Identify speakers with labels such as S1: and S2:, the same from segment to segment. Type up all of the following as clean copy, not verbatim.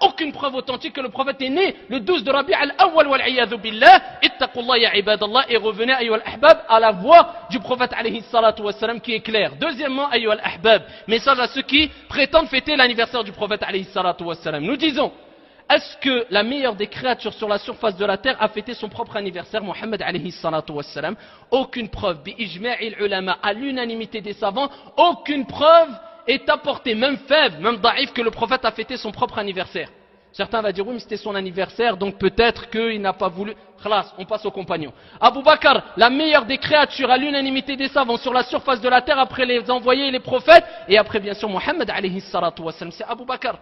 S1: aucune preuve authentique que le prophète est né le 12 de Rabi' al-Awwal wal-'iyadhu billah. Ittaqullah ya ibadallah, et revenez ayyuhal ahbab à la voix du prophète alayhi salatu wassalam qui est claire. Deuxièmement, ayyuhal ahbab, message à ceux qui prétendent fêter l'anniversaire du prophète alayhi salatu wassalam. Nous disons, est-ce que la meilleure des créatures sur la surface de la terre a fêté son propre anniversaire, Mohammed alayhi salatu wassalam? Aucune preuve, bi ijma'il ulama, à l'unanimité des savants, aucune preuve est apporté, même faible, même daïf, que le prophète a fêté son propre anniversaire. Certains vont dire, oui, mais c'était son anniversaire, donc peut-être qu'il n'a pas voulu. Khalas, on passe aux compagnons. Abu Bakr, la meilleure des créatures à l'unanimité des savants sur la surface de la terre, après les envoyés et les prophètes, et après bien sûr Mohammed alayhi salatu wassalam, c'est Abu Bakr.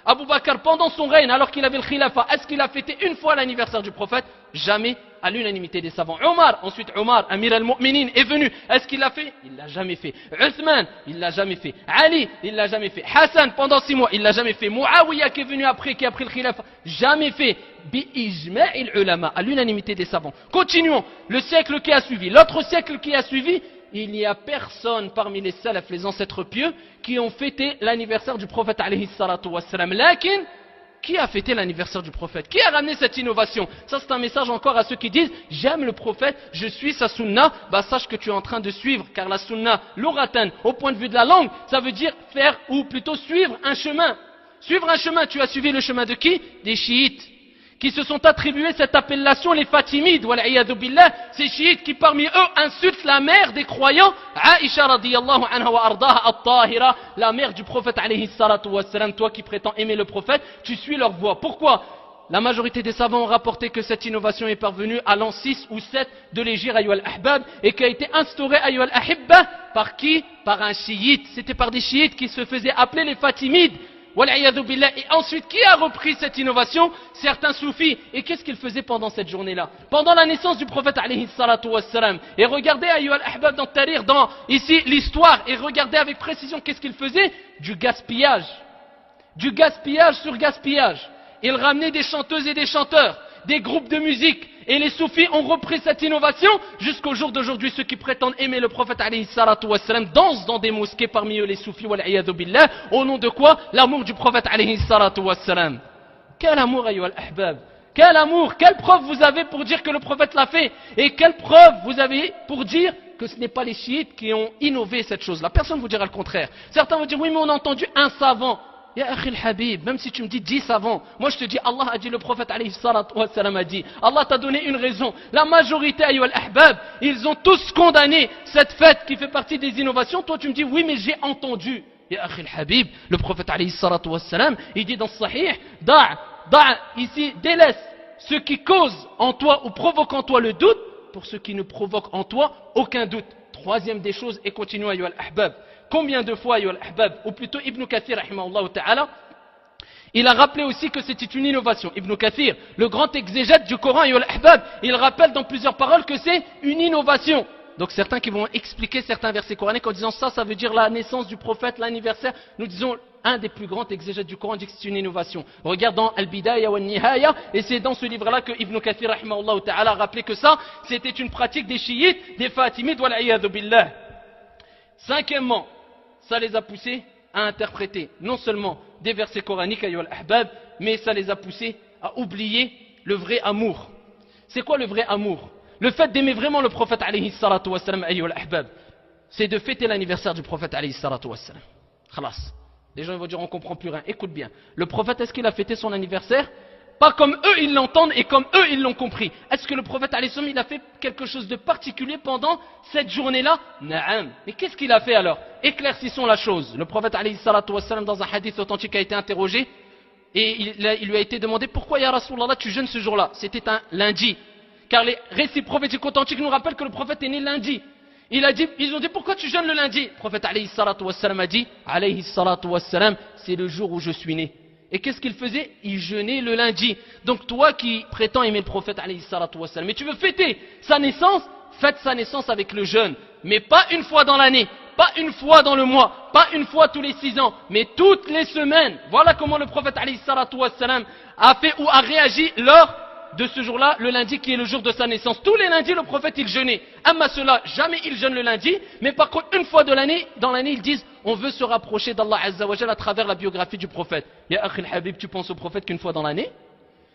S1: Abu Bakr, pendant son règne, alors qu'il avait le khilafa, est-ce qu'il a fêté une fois l'anniversaire du prophète? Jamais, à l'unanimité des savants. Ensuite Omar, Amir al-Mu'minin, est venu. Est-ce qu'il l'a fait? Il l'a jamais fait. Uthman, il l'a jamais fait. Ali, il l'a jamais fait. Hassan, pendant 6 mois, il l'a jamais fait. Muawiyah, qui est venu après, qui a pris le khilafa, jamais fait. Bi ijma'il ulama, à l'unanimité des savants. Continuons. Le siècle qui a suivi. L'autre siècle qui a suivi, il n'y a personne parmi les salafs, les ancêtres pieux, qui ont fêté l'anniversaire du prophète alayhi salatu wassalam. Lakin, qui a fêté l'anniversaire du prophète? Qui a ramené cette innovation? Ça, c'est un message encore à ceux qui disent j'aime le prophète, je suis sa sunna. Bah, sache que tu es en train de suivre, car la sunna, l'oratan, au point de vue de la langue, ça veut dire faire, ou plutôt suivre un chemin. Suivre un chemin, tu as suivi le chemin de qui? Des chiites, qui se sont attribués cette appellation, les Fatimides, wal-'iyadhu billah, ces chiites qui parmi eux insultent la mère des croyants, Aïcha radiyallahu anha wa ardaha at-tahira, la mère du prophète alayhi salatu wassalam. Toi qui prétends aimer le prophète, tu suis leur voie. Pourquoi? La majorité des savants ont rapporté que cette innovation est parvenue à l'an 6 ou 7 de l'Hégire ayyuhal ahbab, et qui a été instaurée ayyuhal ahibba, par qui? Par un chiite. C'était par des chiites qui se faisaient appeler les Fatimides. Et ensuite, qui a repris cette innovation? Certains soufis. Et qu'est-ce qu'ils faisaient pendant cette journée-là? Pendant la naissance du prophète alayhi salatu wassalam. Et regardez, ayyuhal ahbab, dans Tarir, dans ici l'histoire, et regardez avec précision qu'est-ce qu'ils faisaient? Du gaspillage. Du gaspillage sur gaspillage. Ils ramenaient des chanteuses et des chanteurs, des groupes de musique. Et les soufis ont repris cette innovation jusqu'au jour d'aujourd'hui. Ceux qui prétendent aimer le prophète alayhi salatu wassalam dansent dans des mosquées, parmi eux les soufis wal-'iyadhu billah. Au nom de quoi? L'amour du prophète alayhi salatu wassalam. Quel amour, ayyuhal ahbab! Quel amour! Quelle preuve vous avez pour dire que le prophète l'a fait? Et quelle preuve vous avez pour dire que ce n'est pas les chiites qui ont innové cette chose-là? Personne ne vous dira le contraire. Certains vont dire, oui, mais on a entendu un savant. Ya akhi al-habib, même si tu me dis 10 savants, moi je te dis Allah a dit, le prophète alayhi salatu wassalam a dit. Allah t'a donné une raison. La majorité, ayyuhal ahbab, ils ont tous condamné cette fête qui fait partie des innovations. Toi tu me dis oui, mais j'ai entendu. Ya akhi al-habib, le prophète alayhi salatu wassalam, il dit dans Sahih, ici, délaisse ce qui cause en toi ou provoque en toi le doute pour ce qui ne provoque en toi aucun doute. Troisième des choses, et continue ayyuhal ahbab. Combien de fois, ayyuhal ahbab, ou plutôt Ibn Kathir, rahimahullah ta'ala, il a rappelé aussi que c'était une innovation. Ibn Kathir, le grand exégète du Coran, ayyuhal ahbab, il rappelle dans plusieurs paroles que c'est une innovation. Donc certains qui vont expliquer certains versets coraniques en disant ça veut dire la naissance du prophète, l'anniversaire. Nous disons, un des plus grands exégètes du Coran dit que c'est une innovation. Regarde dans Al-Bidaya wa Nihaya, et c'est dans ce livre-là que Ibn Kathir, rahimahullah ta'ala, a rappelé que ça, c'était une pratique des chiites, des fatimides, wal-'iyadhu billah. Cinquièmement, ça les a poussés à interpréter non seulement des versets coraniques, ayyuhal ahbab, mais ça les a poussés à oublier le vrai amour. C'est quoi le vrai amour? Le fait d'aimer vraiment le prophète alayhi salatu wassalam, ayyuhal ahbab, c'est de fêter l'anniversaire du prophète alayhi salatu wassalam. Khalas. Les gens vont dire on comprend plus rien. Écoute bien. Le prophète, est-ce qu'il a fêté son anniversaire? Pas comme eux ils l'entendent et comme eux ils l'ont compris. Est-ce que le prophète alayhi salam, il a fait quelque chose de particulier pendant cette journée-là? Naam. Mais qu'est-ce qu'il a fait alors? Éclaircissons la chose. Le prophète alayhi salatu wassalam, dans un hadith authentique, a été interrogé et il lui a été demandé pourquoi ya Rasulallah tu jeûnes ce jour-là? C'était un lundi. Car les récits prophétiques authentiques nous rappellent que le prophète est né lundi. Ils ont dit pourquoi tu jeûnes le lundi? Le prophète alayhi salatu wassalam a dit alayhi salatu wassalam, c'est le jour où je suis né. Et qu'est-ce qu'il faisait? Il jeûnait le lundi. Donc toi qui prétends aimer le prophète alayhi salatu wassalam, mais tu veux fêter sa naissance, fête sa naissance avec le jeûne. Mais pas une fois dans l'année, pas une fois dans le mois, pas une fois tous les 6 ans, mais toutes les semaines. Voilà comment le prophète alayhi salatu wassalam a fait ou a réagi lors de ce jour-là, le lundi qui est le jour de sa naissance. Tous les lundis, le prophète il jeûnait. Amma cela, jamais il jeûne le lundi, mais par contre une fois dans l'année, ils disent on veut se rapprocher d'Allah Azza wa Jal à travers la biographie du prophète. Ya Akhil Habib, tu penses au prophète qu'une fois dans l'année?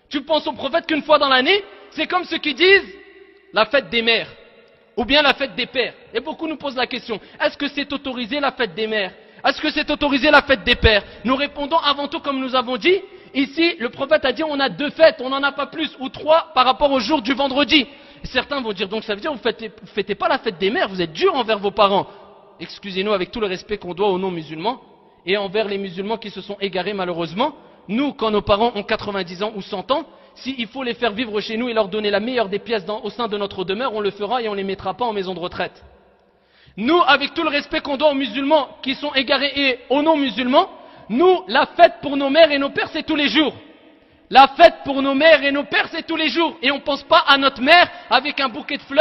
S1: Tu penses au prophète qu'une fois dans l'année? C'est comme ceux qui disent la fête des mères, ou bien la fête des pères. Et beaucoup nous posent la question, est-ce que c'est autorisé la fête des mères? Est-ce que c'est autorisé la fête des pères? Nous répondons avant tout comme nous avons dit, ici le prophète a dit on a 2 fêtes, on n'en a pas plus, ou 3 par rapport au jour du vendredi. Et certains vont dire donc ça veut dire vous fêtez pas la fête des mères, vous êtes dur envers vos parents. Excusez-nous avec tout le respect qu'on doit aux non-musulmans et envers les musulmans qui se sont égarés malheureusement. Nous, quand nos parents ont 90 ans ou 100 ans, s'il faut les faire vivre chez nous et leur donner la meilleure des pièces au sein de notre demeure, on le fera et on ne les mettra pas en maison de retraite. Nous, avec tout le respect qu'on doit aux musulmans qui sont égarés et aux non-musulmans, nous, la fête pour nos mères et nos pères, c'est tous les jours. La fête pour nos mères et nos pères, c'est tous les jours. Et on ne pense pas à notre mère avec un bouquet de fleurs.